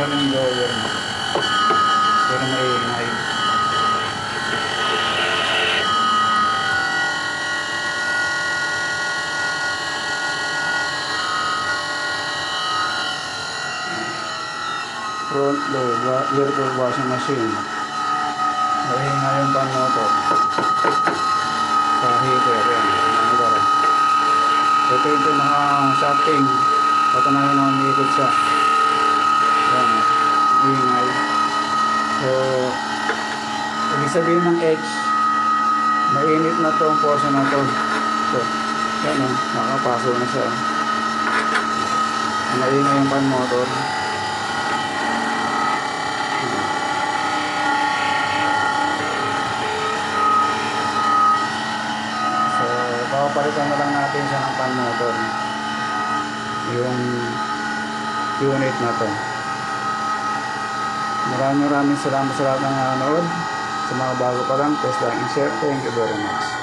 Meron blower na. Pero maingay. Front load, Whirlpool washing machine. Maingay yung pan motor. Sa heater, yan. Ito yung pinaka-shocking. Patunayan na umiikot siya. Yan, ingay. So, ibig sabihin ng edge, mainit na to ang portion na to. So, yan o, nakapaso na siya. Maingay yung pan motor. So, papalitan na lang natin siya ng pan motor. Yung unit na to. Maraming salamat sa lahat ng nanonood. Sa mga bago pa lang, please like and share. Thank you very much.